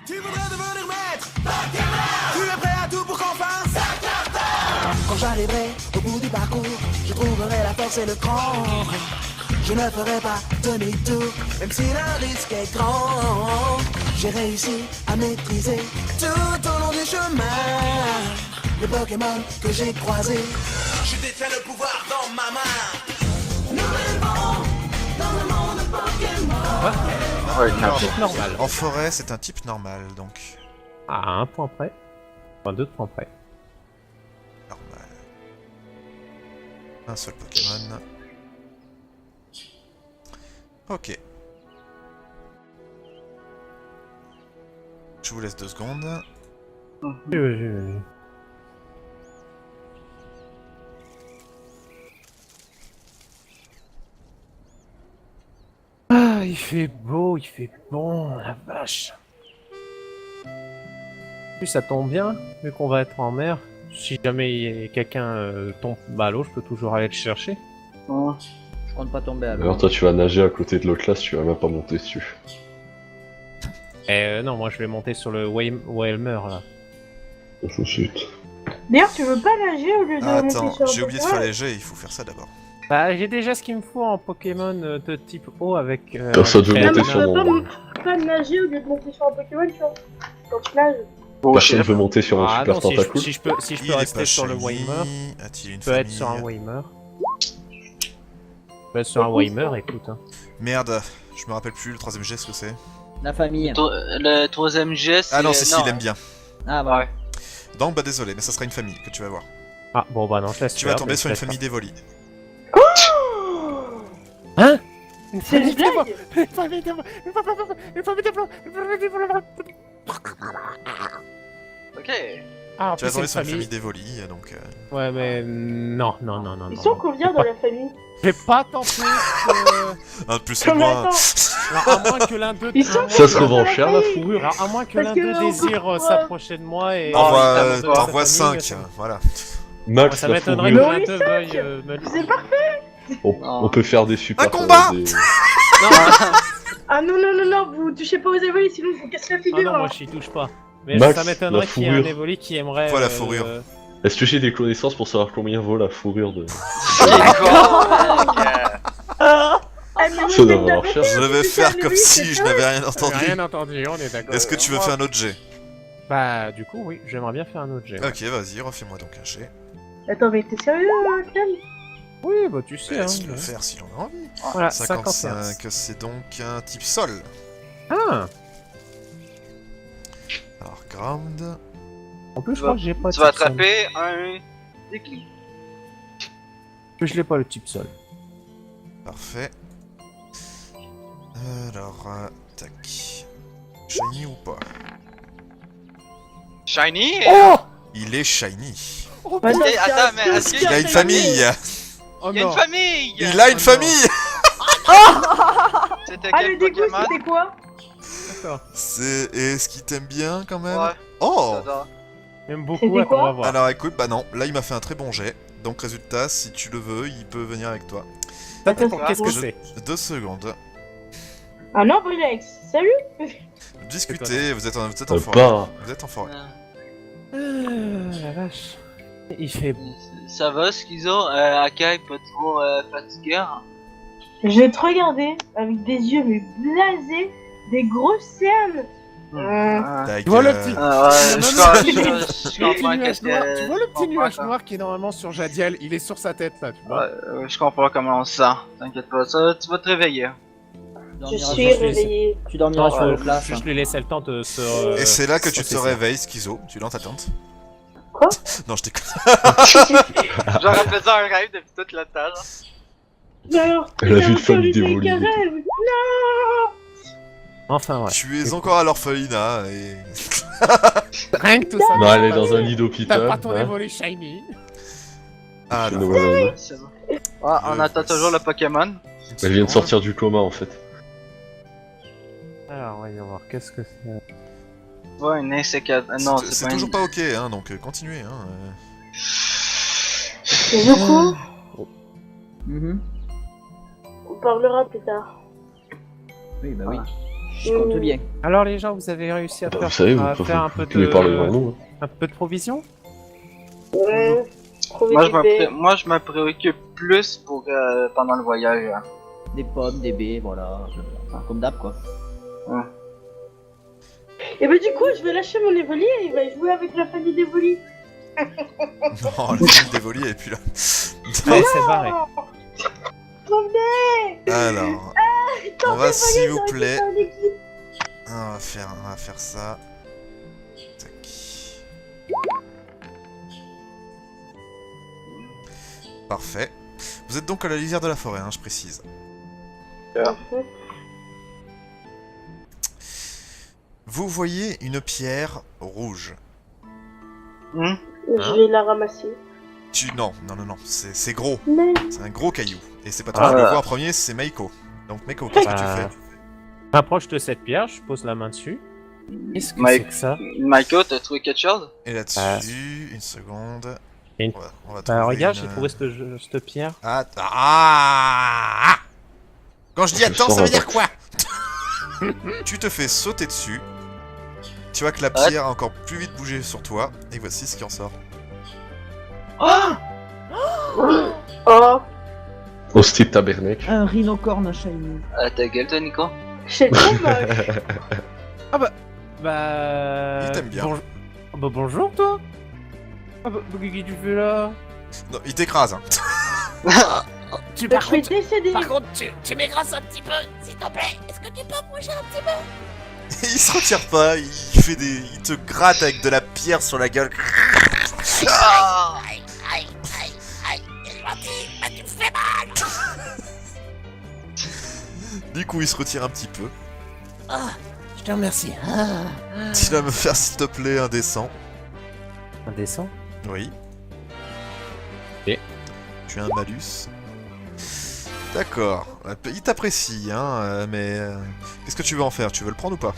Tu voudrais devenir maître, tu es prêt à tout pour qu'on fasse Quand j'arriverai au bout du parcours, je trouverai la force et le cran. Je ne ferai pas demi-tour, même si le risque est grand. J'ai réussi à maîtriser tout au long du chemin les Pokémon que j'ai croisés. Je détiens le pouvoir dans ma main. Nous vivons dans le monde Pokémon. Ouais, un type normal. En forêt, c'est un type normal, donc. À un point près. Enfin, 2 points près. Normal. Un seul Pokémon. Ok. Je vous laisse 2 secondes. Oui. Ah, il fait beau, il fait bon, la vache. En plus, ça tombe bien, vu qu'on va être en mer. Si jamais quelqu'un tombe à l'eau, je peux toujours aller le chercher. Non, je compte pas tomber à l'eau. Alors toi tu vas nager à côté de l'autre classe, tu vas même pas monter dessus. Non, moi je vais monter sur le Whalmer là. Tout de suite. D'ailleurs, tu veux pas nager au lieu de Ah, monter attends, sur un j'ai oublié de Pokémon faire les jets, il faut faire ça d'abord. Bah, j'ai déjà ce qu'il me faut en Pokémon de type eau avec. Personne veut avec monter Non, sur mais mon- tu veux pas nager au lieu de monter sur un Pokémon, tu vois. Quand tu nages. Personne veut monter sur un Ah super non, tentacule. si je peux Il est rester pas sur le shiny. Whalmer, A-t-il une je peux être famille sur un Whalmer. Je peux être sur un Whalmer, écoute. Hein. Merde, je me rappelle plus le 3ème jet ce que c'est. La famille. Le 3ème geste. Ah non, c'est s'il aime bien. Ah bah. Ouais. Donc bah désolé, mais ça sera une famille que tu vas voir. Ah bon bah non, je laisse Tu vas faire, tomber mais sur je une laisse famille d'Evoli. Hein? C'est une blague. Ok. Ah, en Tu plus vas c'est tomber une sur une famille. famille d'Evoli, donc... Ouais mais non. Ils sont combien dans la famille? Je vais pas tenter Un de plus et Comme moins... attends. Alors, à moins que l'un d'eux... Ils sont Ça se revend la cher la famille. fourrure. Alors, à moins que Parce l'un que d'eux on peut désire pas- s'approcher de moi et... T'envoies sa 5, famille, voilà. Max Ça la m'étonnerait fourrure. que l'un Mais d'eux oui, veuille cinq. me le... C'est parfait. On peut faire des super... Un combat des- Ah non, vous touchez pas aux évolis, sinon je vous casse la Ah figure. non, moi j'y touche pas. Mais Max, ça m'étonnerait la qu'il y ait un fourrure. Evoli qui aimerait... Voilà, fourrure. Est-ce que j'ai des connaissances pour savoir combien vaut la fourrure de... Ah, mais Ça vous doit êtes valoir tapés, cher. Je vais c'est faire ça, comme oui, si c'est je ça. n'avais rien J'ai entendu. rien entendu, on est d'accord. Est-ce que tu veux faire un autre jet? Bah du coup oui, j'aimerais bien faire un autre jet. Ok, vas-y, refais-moi donc un jet. Attends, mais t'es sérieux, Clem? Oui, bah tu sais. Laisse-le Hein, faire s'il en a envie. voilà, 55, 55. c'est donc un type sol. Ah. Alors, ground... En plus je crois que j'ai pas Tu vas type sol. attraper un déclic. Je l'ai pas le type sol. Parfait. Alors, tac. Shiny ou pas? Shiny? Oh. Il est shiny. Bah, non, c'est attends, un mais truc, est-ce qu'il Il a une famille. Oh Il y a une non. famille! Il a une Oh famille. C'était Ah, quel le dégoût, Pokémon? c'était quoi? D'accord. C'est... Est-ce qu'il t'aime bien quand même? Ouais, Oh. j'adore. J'aime beaucoup, C'était attends, on va quoi voir. Alors écoute, bah non, là il m'a fait un très bon jet. Donc résultat, si tu le veux, il peut venir avec toi. Attends, qu'est-ce que Je- c'est? 2 secondes. Un Ambrylex, salut. Discutez, vous êtes en forêt. Pas... Vous êtes en forêt. La vache. Il fait... Ça va, Schizo? Akai, pas trop fatigué? Hein? Je vais te regarder avec des yeux mais blasés, des grosses cernes. Ta Tu vois le gueule. petit... Je comprends qu'est-ce que... Tu vois le petit je nuage comprends noir qui est normalement sur Jadiel, il est sur sa tête là, tu vois. Je comprends comment on se sent. T'inquiète pas, ça, tu vas te réveiller. Je dormiras suis sur- réveillé. Tu dormiras Non, sur le faut place. juste lui laisser le temps de se... Et c'est là que tu te processer. réveilles, Schizo. Tu l'entends tente. Quoi? Non, je déconne. J'aurais fait ça un rêve depuis toute la temps. Mais alors, Elle a vu j'ai une famille encore eu d'évoluer. des rêves. Non. Enfin ouais. Tu es encore à l'orphelinat et... Rien que tout ça. Non, elle est dans un lit T'as d'hôpital. pas ton hein. Evoli Shiny. Ah, Je alors, le vois. C'est bon. Ah, on attend toujours le Pokémon. Elle vient de sortir du coma en fait. Alors, voyons voir, qu'est-ce que c'est? Ouais, une insécade. Non, C'est c'est pas toujours une... pas ok, hein, donc continuez. Hein. Et du coup, Mhm. on parlera plus tard. Oui, bah oui. Je compte bien. Alors les gens, vous avez réussi à Vous faire, savez, à vous faire un peu pouvez parler devant de, nous. un peu de provision? Ouais. Trop Moi, je me préoccupe plus pour pendant le voyage. Hein. Des pommes, des baies, voilà. Enfin, comme d'hab, quoi. Et bah du coup, je vais lâcher mon Evoli et il va jouer avec la famille d'Evoli. Non, la famille d'Evoli, et puis là. Allez, c'est barré. Trop bien. Alors, on va s'il vous plaît. On va faire ça. Tac. Parfait. Vous êtes donc à la lisière de la forêt, hein, je précise. Vous voyez une pierre rouge. Je vais la ramasser. Non, c'est gros. Mais... C'est un gros caillou. Et c'est pas toi qui le vois en premier, c'est Meiko. Donc Meiko, qu'est-ce que tu fais? Rapproche de cette pierre, je pose la main dessus. Qu'est-ce que Mike- c'est que ça? Michael, t'as trouvé quelque chose? Et là-dessus, une seconde. Et une- On va trouver regarde, une- j'ai trouvé cette pierre. Quand je dis Je attends, sens ça veut un dire quoi? Tu te fais sauter dessus. Tu vois que la pierre a encore plus vite bougé sur toi. Et voici ce qui en sort. Oh, Hostie tabernacle. Un rhinocorne shiny. Ta gueule, toi, Nico? c'est trop moche. Bah... Il t'aime bien. Ah bah bonjour toi. Ah bah qu'est-ce que tu fais là? Non, il t'écrase. Hein. Tu Je vais décéder. contre tu m'écrases un petit peu, s'il te plaît. Est-ce que tu peux bouger un petit peu? Il se retire pas. Il te gratte avec de la pierre sur la gueule. Du coup, il se retire un petit peu. Je te remercie. Tu vas me faire, s'il te plaît, un descend. Un descend? Oui. Et tu as un malus. D'accord. Il t'apprécie, hein, mais... qu'est-ce que tu veux en faire? Tu veux le prendre ou pas?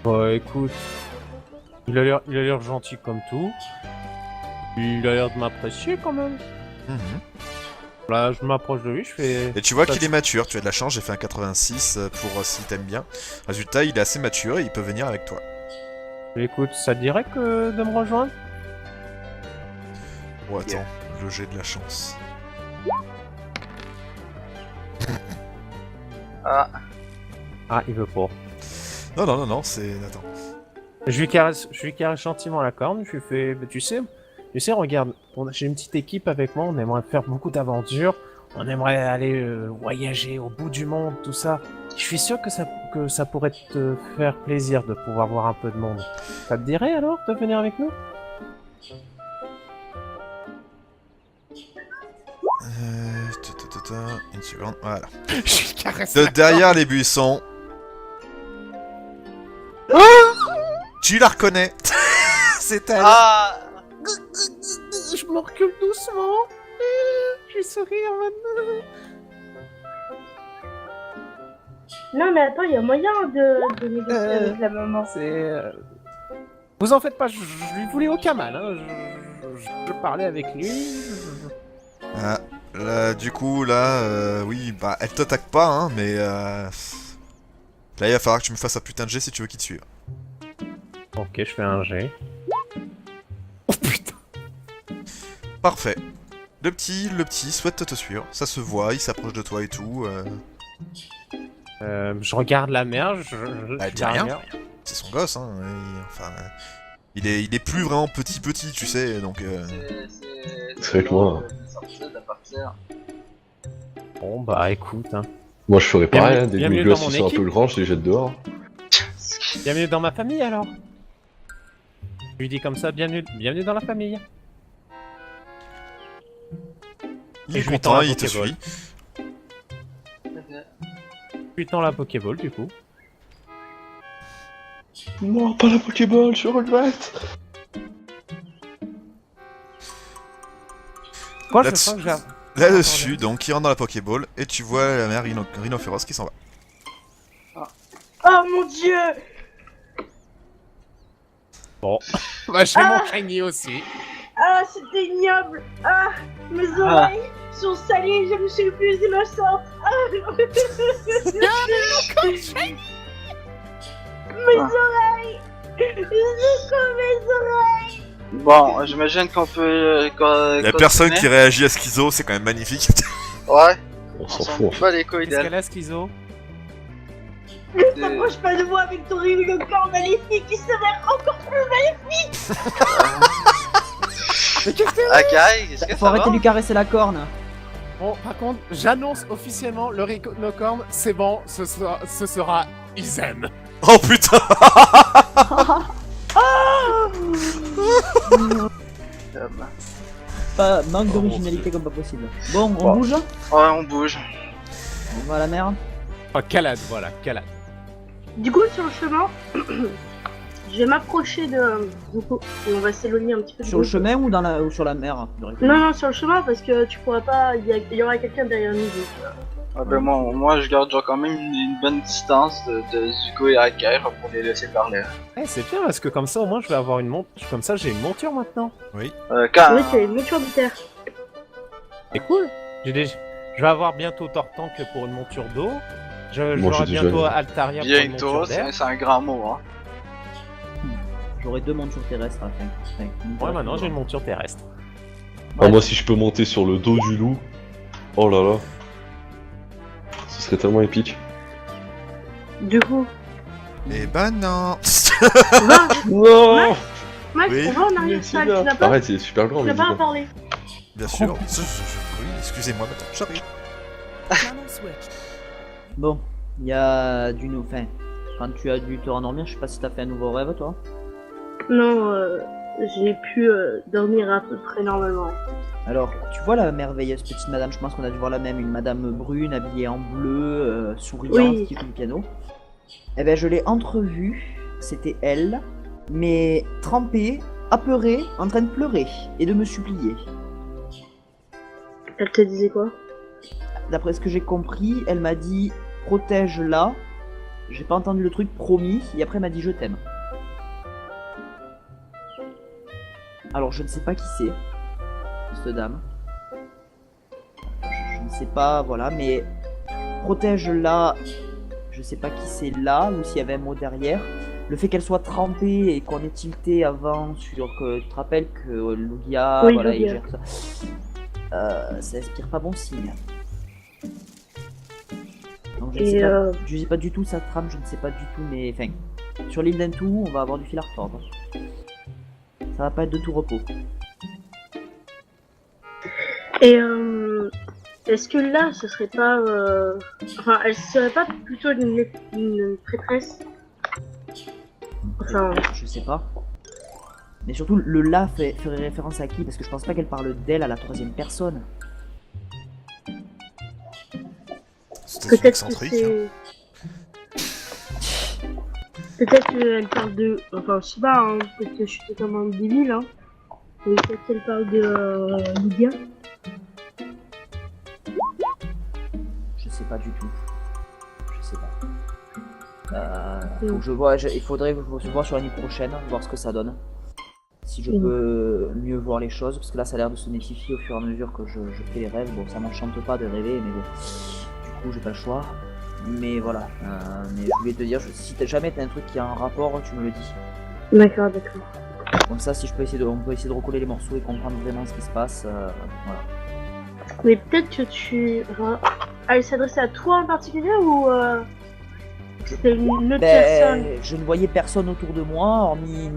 Bah écoute... Il a l'air gentil comme tout. Il a l'air de m'apprécier quand même. Mhm. Là, je m'approche de lui, je fais... Et tu vois Ça, qu'il est mature, tu as de la chance, j'ai fait un 86 pour s'il t'aime bien. Résultat, il est assez mature et il peut venir avec toi. Écoute, ça te dirait que de me rejoindre? Oh attends, le jet de la chance. Ah, Il veut pas. Non, c'est... Attends. Je lui caresse gentiment la corne, je lui fais... Bah, tu sais, regarde, j'ai une petite équipe avec moi, on aimerait faire beaucoup d'aventures, on aimerait aller voyager au bout du monde, tout ça. Je suis sûr que ça pourrait te faire plaisir de pouvoir voir un peu de monde. Ça te dirait alors de venir avec nous? Une seconde, voilà. Je lui caresse De derrière les buissons... Tu la reconnais. C'est elle. Je me recule doucement. Je vais sourire maintenant. Non mais attends, il y a moyen de négocier avec la maman. C'est... Vous en faites pas, je lui voulais aucun mal. Hein. Je parlais avec lui. Ah, là, du coup, là, oui, bah, elle t'attaque pas, hein, mais là, il va falloir que tu me fasses un putain de jet si tu veux qu'il te suive. Ok, je fais un G. Oh putain. Parfait. Le petit souhaite te suivre, ça se voit, il s'approche de toi et tout. Je regarde la mer, Elle dit rien. C'est son gosse, hein. Il est plus vraiment petit, tu sais, donc. C'est avec moi. Bon bah écoute, hein. Moi je ferais pareil, hein, des bienvenue gosses dans mon qui sont un équipe. peu grands, je les jette dehors. Bienvenue dans ma famille alors. Je lui dis comme ça, bienvenue dans la famille. Il Et est je lui content, tends la il te Pokéball. suit. Je lui tends la Pokéball du coup. Non, pas la Pokéball, je regrette. Quoi, je Là-dessus- sens que j'ai... Là-dessus, donc, il rentre dans la Pokéball et tu vois la mère Rhinophéros qui s'en va. Oh mon dieu. Bon. Bah j'ai mon shiny aussi. Ah, c'était ignoble. Ah, mes oreilles sont salées, je me suis plus innocente. Ah. mes oreilles. Secoue mes oreilles. Bon, j'imagine qu'on peut. Y'a personne qui réagit à Schizo, c'est quand même magnifique. Ouais, On s'en fout. pas les couilles Qu'est-ce d'elle. qu'elle a, Schizo? Ne t'approche pas de moi avec ton horrible corps maléfique qui serait encore plus maléfique. Akai, est-ce que Faut ça arrêter va? de lui caresser la corne. Bon, par contre, j'annonce officiellement le rhinocorne, c'est bon, ce sera Izen. Oh putain. Pas manque Oh, d'originalité comme pas possible. Bon, on Bon. bouge. Ouais, on bouge. On va à la mer. Oh, Calade, voilà, Calade. Du coup, sur le chemin, je vais m'approcher de Zuko et on va s'éloigner un petit peu. Sur le chemin ou ou sur la mer? Non, sur le chemin parce que tu pourras pas. Il y aura quelqu'un derrière nous. Donc, Ah ben moi je garde genre quand même une bonne distance de Zuko et Akai pour les laisser parler. Eh, c'est bien, parce que comme ça, au moins, je vais avoir une monture. Comme ça, j'ai une monture maintenant. Quand... Oui, c'est une monture de terre. C'est cool. Je vais avoir bientôt Tortank pour une monture d'eau. Moi, J'aurai j'ai déjà bientôt une. Altaria pour une Bientôt, monture d'air. c'est un grand mot, hein. J'aurai 2 montures terrestres à la fin. Ouais, maintenant, j'ai une monture terrestre. Ah, moi, si je peux monter sur le dos du loup. Oh là là. Ce serait tellement épique. Du coup, Eh ben non. va, Non Max, Oui. on va en arrière salle. Tu n'as pas, Arrête, c'est super grand, tu mais n'as pas à dis-moi. parler. Bien sûr. Oui, excusez-moi, madame. J'arrive. Bon, il y a du nou. Enfin, quand tu as dû te rendormir, je sais pas si t'as fait un nouveau rêve toi. Non, j'ai pu dormir à peu près normalement. Alors, tu vois la merveilleuse petite madame, je pense qu'on a dû voir la même, une madame brune habillée en bleu, souriante, Oui. qui joue du piano. Eh ben, je l'ai entrevue, c'était elle, mais trempée, apeurée, en train de pleurer et de me supplier. Elle te disait quoi? D'après ce que j'ai compris, elle m'a dit protège-la. J'ai pas entendu le truc promis, et après elle m'a dit je t'aime. Alors je ne sais pas qui c'est, cette dame. Je ne sais pas, voilà, mais protège-la. Je sais pas qui c'est là, ou s'il y avait un mot derrière. Le fait qu'elle soit trempée et qu'on ait tilté avant sur que tu te rappelles que Lugia, Oui, voilà, Lugia. il gère ça. Ça inspire pas bon signe. Donc je ne Et sais pas, je sais pas du tout sa trame, je ne sais pas du tout, mais enfin, sur l'île d'Entu, on va avoir du fil à retordre. Ça va pas être de tout repos. Et est-ce que là, ce serait pas, enfin, elle serait pas plutôt une prêtresse? Enfin, Je sais pas. Mais surtout, le là ferait référence à qui? Parce que je pense pas qu'elle parle d'elle à la 3e personne. C'était peut-être que excentrique. Hein. c'est. Peut-être qu'elle parle de. Enfin, je sais pas, hein, peut-être que je suis totalement débile, hein. Mais peut-être qu'elle parle de Lydia. Je sais pas du tout. Je sais pas. Faut que je vois, il faudrait que je vois sur l'année prochaine, voir ce que ça donne. Si je peux mieux voir les choses, parce que là ça a l'air de se notifier au fur et à mesure que je fais les rêves. Bon, ça m'enchante pas de rêver, mais bon, du coup j'ai pas le choix. Mais voilà, mais je voulais te dire, si jamais t'as un truc qui a un rapport, tu me le dis. D'accord. Comme ça, si je peux on peut essayer de recoller les morceaux et comprendre vraiment ce qui se passe. Voilà. Mais peut-être que tu. Enfin, elle s'adressait à toi en particulier ou c'était une autre personne? Je ne voyais personne autour de moi, hormis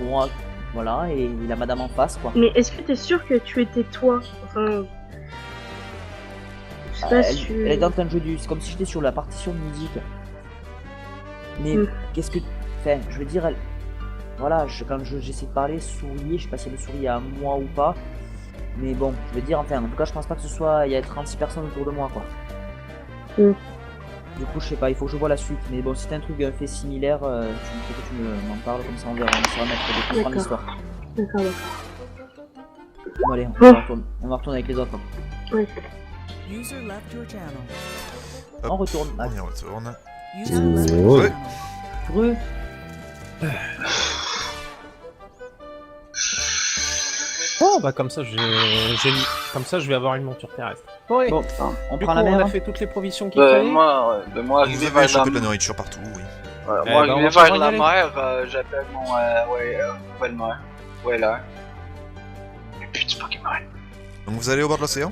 moi, voilà, et la madame en face, quoi. Mais est-ce que t'es sûr que tu étais toi? Enfin. Je sais pas si tu. Elle est dans un jeu c'est comme si j'étais sur la partition de musique. Mais qu'est-ce que. Enfin, je veux dire, voilà, quand j'essaie de parler, sourier, je sais pas si elle me sourit à moi ou pas. Mais bon, je veux dire, enfin, en tout cas, je pense pas que ce soit. Il y a 36 personnes autour de moi, quoi. Du coup, je sais pas, il faut que je vois la suite. Mais bon, si t'as un truc fait similaire, tu m'en parles, comme ça on verra, on essaiera de mettre des points dans l'histoire. D'accord. Bon, allez, on va retourner avec les autres. Ouais. User left your channel. Hop, On retourne. On y retourne. User left your Ouais. channel. Heureux. Oh, bah comme ça, comme ça, je vais avoir une monture terrestre. Oui. Bon, on Du prend coup, la on mer. a fait toutes les provisions qu'il fallait. Moi Vous arrivé avez vers chopé de la la... nourriture partout, oui. Moi, ben, je on vais va vers pouvoir y la aller. mer, j'appelle mon belle-mère. Wheeler. Et puis du Pokémon. Donc vous allez au bord de l'océan?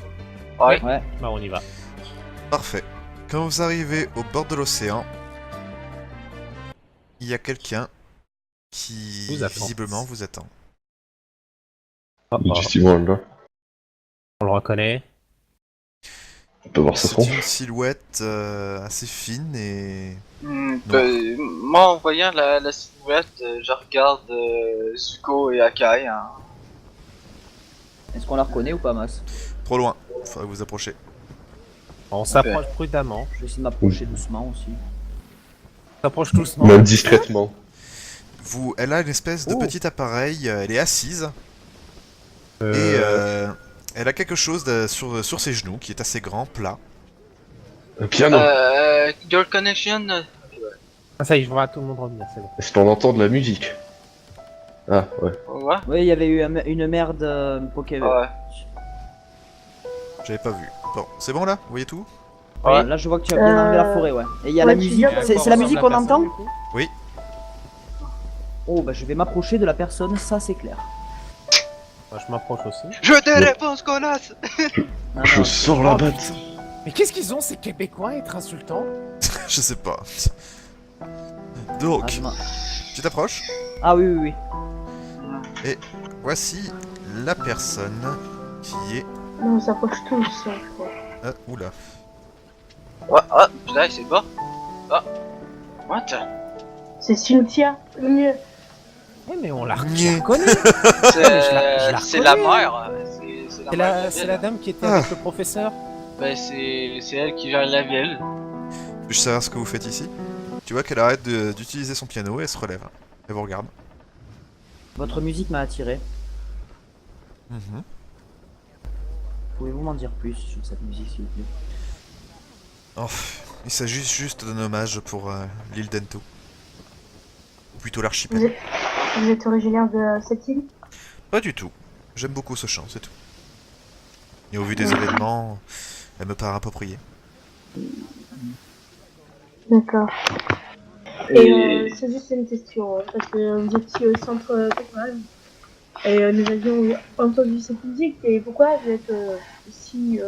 Ouais. Ouais. Bah, on y va. Parfait. Quand vous arrivez au bord de l'océan, il y a quelqu'un qui Vous attend. visiblement vous attend. Oh, oh, Effectivement, là. on le reconnaît. On peut voir sa C'est tronche. une silhouette assez fine et... Moi, en voyant la silhouette, je regarde Zuko et Akai. Hein. Est-ce qu'on la reconnaît ou pas, Mas? Trop loin, faudrait vous approcher. On s'approche prudemment. Je vais essayer de m'approcher doucement aussi. On s'approche doucement. Même discrètement. Elle a une espèce de Oh. petit appareil, elle est assise, et elle a quelque chose sur ses genoux qui est assez grand, plat. Un piano. Your connection. Ah, ça y est, je vois tout le monde revenir, c'est bon. Est-ce qu'on entend de la musique? Ah, ouais. Ouais. Oui, il y avait eu une merde Pokémon. Ouais. J'avais pas vu. Bon, c'est bon là? Vous voyez tout? Ouais. Là, je vois que tu as bien enlevé la forêt, ouais. Et il y a la tu musique. viens C'est la musique qu'on entend? Oui. Oh, bah je vais m'approcher de la personne, ça c'est clair. Moi, je m'approche aussi. Je te réponds, connasse. Ah, Je non, sors la batte. Mais qu'est-ce qu'ils ont, ces Québécois, à être insultants? Je sais pas. ah, Donc, je m'en- tu t'approches. ah oui, oui, oui. Voici la personne qui est... Non, on s'approche tous, je crois. Oula. Ouais, ah, putain, c'est bas. Ah. What? C'est Cynthia, le mieux. Oui, mais on la Nyeh. reconnaît. je la C'est la reconnais. mère. C'est la dame qui était avec le professeur. Ben, c'est elle qui gère la ville. Puis-je savoir ce que vous faites ici? Tu vois qu'elle arrête d'utiliser son piano et elle se relève. Elle vous regarde. Votre musique m'a attiré. Mhm. Pouvez-vous m'en dire plus sur cette musique, s'il vous plaît? Oh, il s'agit juste d'un hommage pour l'île d'Ento. Ou plutôt l'archipel. Vous êtes originaire de cette île? Pas du tout. J'aime beaucoup ce chant, c'est tout. Et au vu des événements, elle me paraît appropriée. D'accord. Et c'est juste une question, hein, parce que vous étiez au centre Pokémon et nous avions entendu cette musique, et pourquoi vous êtes si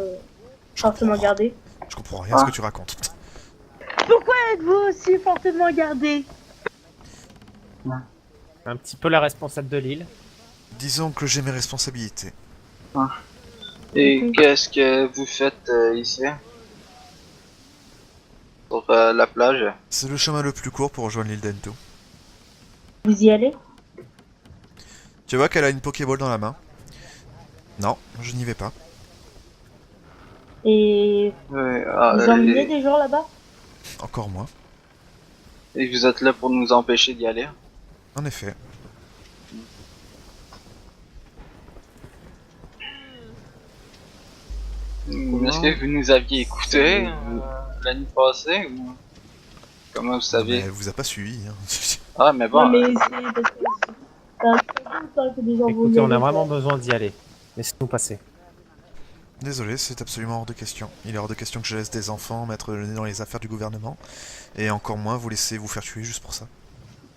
fortement gardé? Je comprends rien à ce que tu racontes. Pourquoi êtes-vous aussi fortement gardé? Un petit peu la responsable de l'île. Disons que j'ai mes responsabilités. Et qu'est-ce que vous faites ici? Sur la plage? C'est le chemin le plus court pour rejoindre l'île d'Ento. Vous y allez? Tu vois qu'elle a une Pokéball dans la main. Non, je n'y vais pas. Et Ouais, vous emmenez des gens là-bas? Encore moins. et vous êtes là pour nous empêcher d'y aller? En effet. Est-ce que vous nous aviez écouté l'année passée ou comment vous savez? Mais elle vous a pas suivi. Hein. Ah mais bon. Non, mais c'est parce que ça fait longtemps que des gens vont y Écoutez, on a aller, vraiment quoi. besoin d'y aller. Laissez-nous passer. Désolé, c'est absolument hors de question. Il est hors de question que je laisse des enfants mettre le nez dans les affaires du gouvernement. Et encore moins vous laisser vous faire tuer juste pour ça.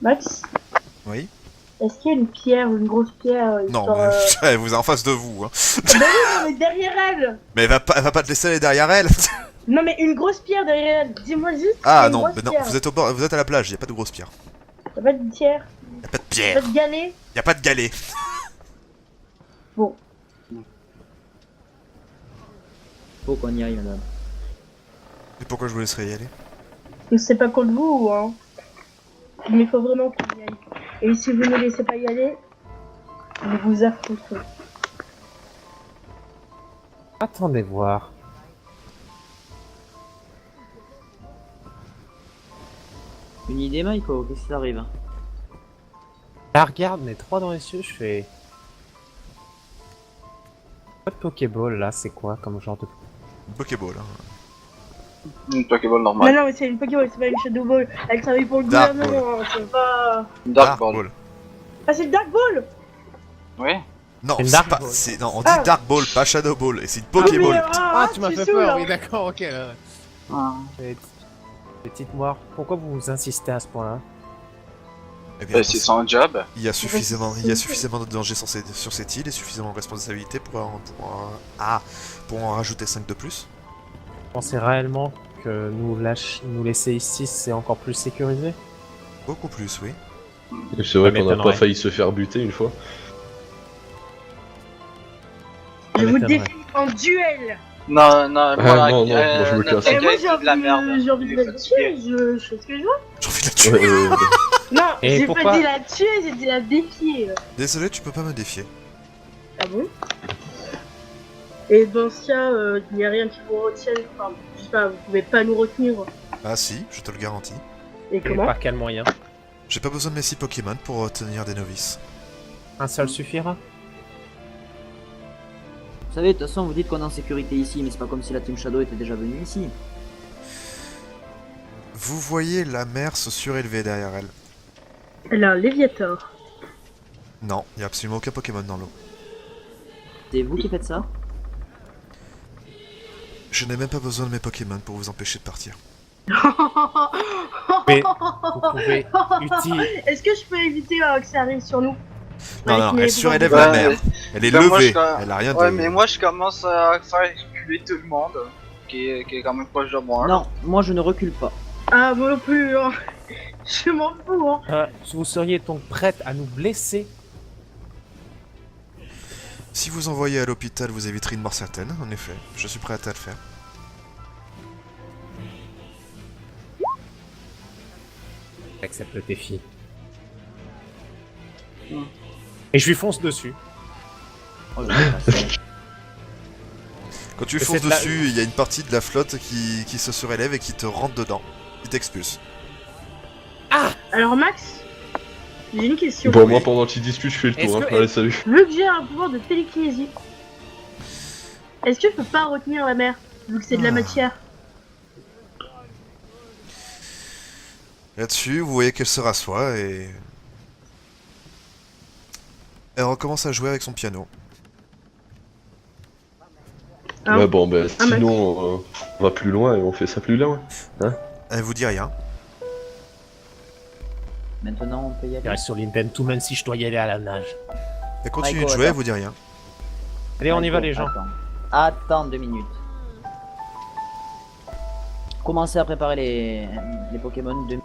Max, Oui? est-ce qu'il y a une pierre, une grosse pierre Non, genre, mais elle vous est en face de vous. Hein. non, mais derrière elle! Mais elle va pas te laisser aller derrière elle. Non, mais une grosse pierre derrière elle! Dis-moi juste! Ah une non, grosse mais non, pierre. vous êtes au bord, vous êtes à la plage, y a pas de grosse pierre. T'as pas de pierre? Y a pas de T'as pierre. pas de galet? Y a pas de galet. Bon. Faut qu'on y aille, madame. Et pourquoi je vous laisserai y aller? Je sais pas contre vous, hein. Mais il faut vraiment qu'on y aille. Et si vous ne laissez pas y aller, je vous affronterai. Attendez voir. Une idée, Michael, qu'est-ce qui t'arrive? La regarde, mes trois dans les yeux, je fais... Pas de Pokéball, là, c'est quoi comme genre de... Une Pokéball. Hein. Une Pokéball Mais normale. non, mais c'est une Pokéball, c'est pas une Shadow Ball. Elle travaille pour le Dark gouvernement, c'est pas... Dark Ball. Ah, c'est le Dark Ball! Oui. Non, Une c'est Dark pas. Ball. Non, on dit Ah. Dark Ball, pas Shadow Ball. Et c'est une Ah, mais, Pokéball. Ah, tu m'as fait saoules, peur, hein. oui, d'accord, ok, là. Ah. Et Et dites-moi, pourquoi vous insistez à ce point-là? Eh bien, C'est son job. il y a suffisamment de dangers sur cette île et suffisamment de responsabilités pour en rajouter 5 de plus. Vous pensez réellement que nous laisser ici, c'est encore plus sécurisé? Beaucoup plus, oui. C'est vrai Ça qu'on n'a pas m'étonnerait. failli se faire buter une fois. Ça Je vous m'étonnerait. défie en duel. Non, non, moi, non, moi, je me casse. notre Et moi gars, c'est de la merde. j'ai envie de Il est la fatigué. tuer, je fais ce que je veux. J'ai envie de la tuer. Ouais, Non, Et j'ai pourquoi pas dit la tuer, j'ai dit la défier. Désolé, tu peux pas me défier. Ah bon? Et dans ce cas, il n'y a rien qui vous retienne, enfin, je sais pas, vous pouvez pas nous retenir. Ah si, je te le garantis. Et Et comment? par quel moyen? J'ai pas besoin de mes 6 Pokémon pour retenir des novices. Un seul suffira? Vous savez, de toute façon, vous dites qu'on est en sécurité ici, mais c'est pas comme si la Team Shadow était déjà venue ici. Vous voyez la mer se surélever derrière elle. Elle a un Léviator. Non, il y a absolument aucun Pokémon dans l'eau. C'est vous qui faites ça? Je n'ai même pas besoin de mes Pokémon pour vous empêcher de partir. Mais vous pouvez utiliser... Est-ce que je peux éviter que ça arrive sur nous? Non, Avec non, mes elle surélève Ouais, la mer. Elle est Ben, moi, levée, je- elle a rien de... Ouais, mais moi je commence à faire reculer tout le monde qui est quand même proche de moi. Non, moi je ne recule pas. Ah, moi non plus, hein. Je m'en fous, hein. vous seriez donc prête à nous blesser? Si vous envoyez à l'hôpital, vous éviterez une mort certaine, en effet. Je suis prêt à le faire. J'accepte le défi. Et je lui fonce dessus. Oh, je vais passer. Quand tu Et fonces c'est là- dessus, il y a une partie de la flotte qui se surélève et qui te rentre dedans. Qui t'expulse. Alors, Max, j'ai une question. Bon, moi pendant qu'ils discutent, je fais le Est-ce tour. Hein. que- Allez, salut. Vu que j'ai un pouvoir de télékinésie, est-ce que je peux pas retenir la mer, vu que c'est de la Ah. matière? Là-dessus, vous voyez qu'elle se rassoit et... Elle recommence à jouer avec son piano. Hein? Ouais, bon, ben Ah, sinon, on va plus loin et on fait ça plus loin. Elle vous dit rien. Maintenant, on peut y Il aller. reste sur l'Inten tout même si je dois y aller à la nage. Elle continue Michael, de jouer, elle attends. vous dit rien. Allez, on y va les gens. Attends 2 minutes. Commencez à préparer les Pokémon de...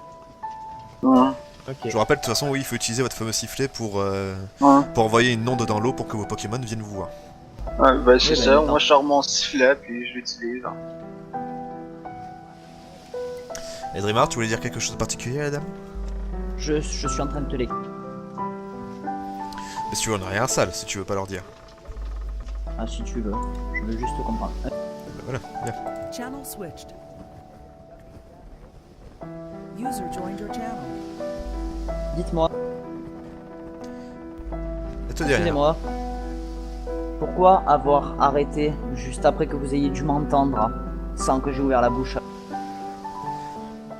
Ok. Je vous rappelle, de toute façon, oui, il faut utiliser votre fameux sifflet pour Ouais, envoyer une onde dans l'eau pour que vos Pokémon viennent vous voir. ouais bah c'est Oui, ça. attends. Moi je sors mon sifflet puis je l'utilise. Et Dreamart, tu voulais dire quelque chose de particulier à la dame? Je suis en train de te les... Mais si tu veux en arrière salle, si tu veux pas leur dire. Ah, si tu veux. Je veux juste comprendre. Ben voilà, bien. Channel switched. User joined your channel. Dites-moi, Elle te dit rien. excusez-moi. Pourquoi avoir arrêté juste après que vous ayez dû m'entendre, hein, sans que j'ai ouvert la bouche?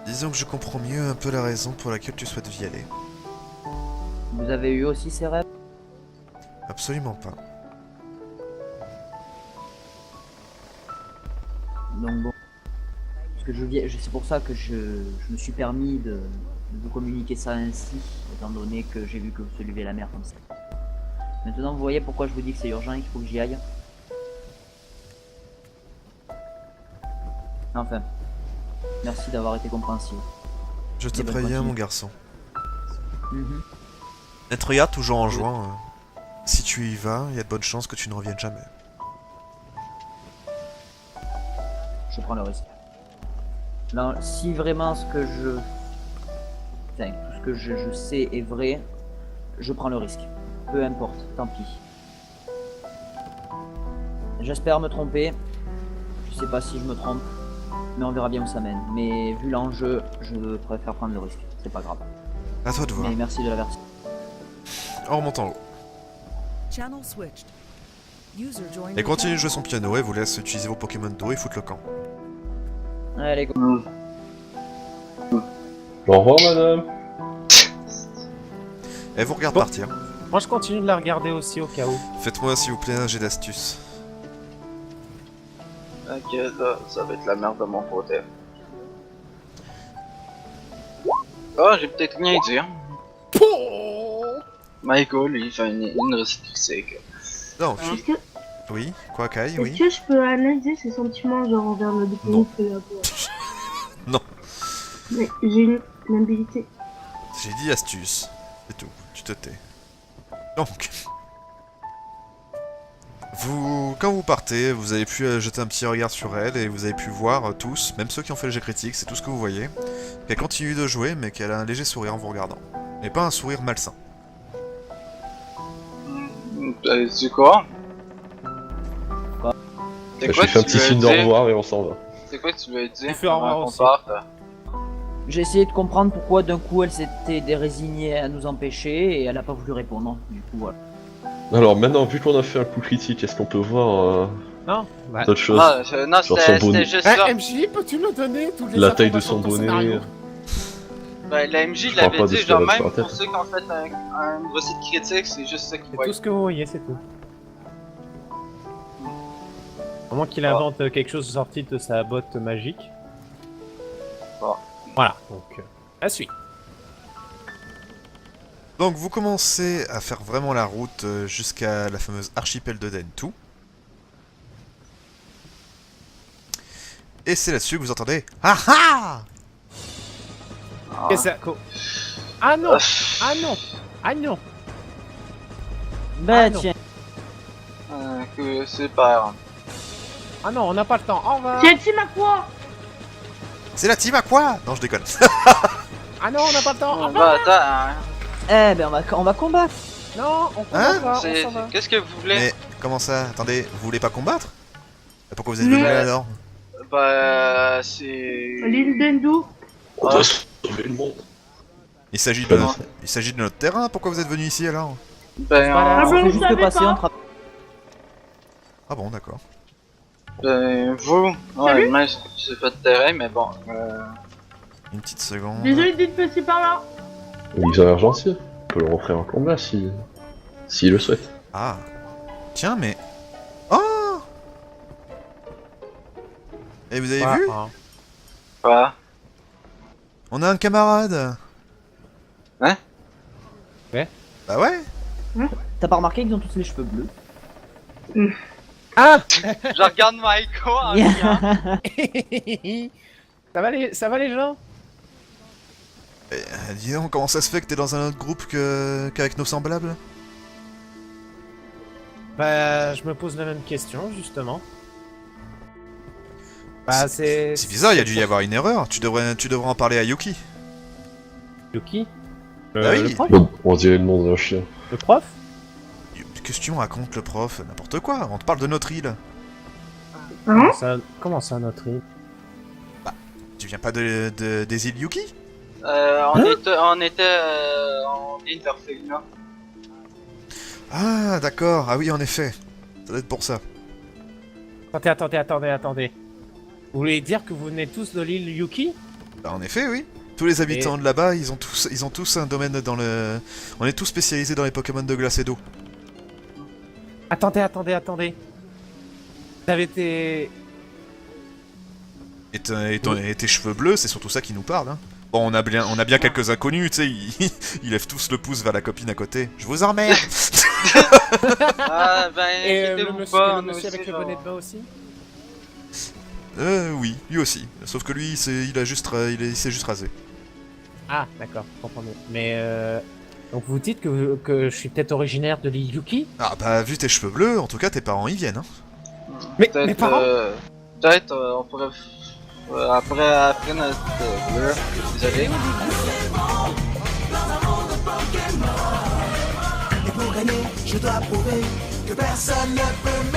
Disons que je comprends mieux un peu la raison pour laquelle tu souhaites y aller. Vous avez eu aussi ces rêves? Absolument pas. Donc bon. Parce que c'est pour ça que je me suis permis de vous communiquer ça ainsi, étant donné que j'ai vu que vous se levez la mer comme ça. Maintenant, vous voyez pourquoi je vous dis que c'est urgent et qu'il faut que j'y aille. Enfin, merci d'avoir été compréhensif. Je te Eh ben, préviens, continue. mon garçon. Mhm. Et te regarde toujours en jouant. Si tu y vas, il y a de bonnes chances que tu ne reviennes jamais. Je prends le risque. Non, si vraiment ce que je... Enfin, tout ce que je sais est vrai, je prends le risque. Peu importe, tant pis. J'espère me tromper. Je sais pas si je me trompe, mais on verra bien où ça mène. Mais vu l'enjeu, je préfère prendre le risque. C'est pas grave. À toi de voir. Mais merci de l'avertir. En remontant en haut. Channel switched. User joined Elle your continue de channel. jouer son piano et vous laisse utiliser vos Pokémon d'eau et foutre le camp. Allez, go. Au revoir, madame. Elle vous regarde Bon. partir. Moi, je continue de la regarder aussi au cas où. Faites-moi s'il vous plaît un jet d'astuce. Ok, là, ça va être la merde de mon côté. Ah, j'ai peut-être rien à dire. Michael, lui, il fait une recette critique. Donc, Est-ce que, oui, quoi, Kai, est-ce oui. que je peux analyser ses sentiments genre envers le détenu que là Non. Mais j'ai une habilité. J'ai dit astuce. C'est tout. Tu te tais. Donc. Quand vous partez, vous avez pu jeter un petit regard sur elle et vous avez pu voir tous, même ceux qui ont fait le jet critique, c'est tout ce que vous voyez, qu'elle continue de jouer mais qu'elle a un léger sourire en vous regardant. Mais pas un sourire malsain. C'est quoi? C'est Je quoi lui fais un que tu petit lui as signe dit? d'au revoir et on s'en va. C'est quoi que tu lui as dit? Il fait au revoir avant qu'on aussi. parte? J'ai essayé de comprendre pourquoi d'un coup elle s'était résignée à nous empêcher et elle a pas voulu répondre. Du coup, voilà. Alors maintenant, vu qu'on a fait un coup critique, est-ce qu'on peut voir Non, bah, d'autres choses? Non, Genre c'était son bonnet. juste ça. MJ, peux-tu me donner toutes les La taille de son informations ton bonnet. scénario? Ben, la MJ Je parle l'avait pas de dit, ce genre qu'elle a même sur la pour tête. ceux qui ont fait un recette critique, c'est juste ça qu'ils C'est voient. tout ce que vous voyez, c'est tout. À moins qu'il invente quelque chose sorti de sa botte magique. Bon. Voilà, donc la suite. Donc vous commencez à faire vraiment la route jusqu'à la fameuse archipel de Dentu. Et c'est là-dessus que vous entendez Ah ah Qu'est-ce que ça... Ah non. Ah non. Ah non. Bah Ah, non. tiens. Que super. Ah non, on n'a pas le temps. Au revoir. C'est team à quoi? C'est la team à quoi Non, je déconne. Ah non, on n'a pas le temps. Au revoir. Bah attends, Eh ben on va combattre. Non, on peut Hein pas, on s'en va. qu'est-ce que vous voulez? Mais comment ça Attendez, vous voulez pas combattre Et pourquoi vous êtes venus là alors Bah c'est... L'île d'Endo. On doit sauver le monde. Il s'agit de notre terrain, pourquoi vous êtes venus ici alors Ben, Ah On ben, fait vous juste savez passer pas. entre... Ah bon, d'accord. ben vous... Ouais, mais c'est pas de terrain, mais bon... Une petite seconde. Désolé d'être passé par là. Ils ont l'air gentils. On peut leur offrir un combat s'ils le souhaitent. Ah. Tiens, mais... Oh Et vous avez vu Quoi? On a un camarade. Hein? Ouais. Bah ouais. T'as pas remarqué qu'ils ont tous les cheveux bleus? Ah. Je regarde Michael en riant. Ça va les gens? Dis donc, comment ça se fait que t'es dans un autre groupe qu'avec nos semblables? Bah, je me pose la même question, justement. Bah, c'est bizarre, il y a dû y avoir une erreur. Tu devrais en parler à Yuki. Yuki? Ah oui. Le prof? On dirait le nom d'un chien. Le prof? Qu'est-ce que tu me racontes, le prof? N'importe quoi, on te parle de notre île. Hein? Comment ça, notre île? Tu viens pas des îles Yuki? On était en île d'Orphelina. Ah, d'accord, ah oui, en effet. Ça doit être pour ça. Attendez. Vous voulez dire que vous venez tous de l'île Yuki? Bah, en effet, oui. Tous les habitants de là-bas, ils ont tous un domaine dans le... On est tous spécialisés dans les Pokémon de glace et d'eau. Attendez. Vous avez été... Et tes cheveux bleus, c'est surtout ça qui nous parle, hein. Bon, on a bien quelques inconnus, tu sais, ils lèvent tous le pouce vers la copine à côté. Je vous emmerde. Ah ben, Et le inquiétez-vous monsieur, pas, le nous monsieur aussi, avec le genre. bonnet de bain aussi? Oui, lui aussi. Sauf que lui, il s'est juste rasé. Ah, d'accord, je comprends mieux. Mais donc vous dites que je suis peut-être originaire de l'île Yuki? Ah bah, vu tes cheveux bleus, en tout cas, tes parents y viennent, hein. Mais Peut-être, mes parents? Peut-être, on pourrait... après notre... Désolé. Et pour gagner, je dois prouver que personne ne peut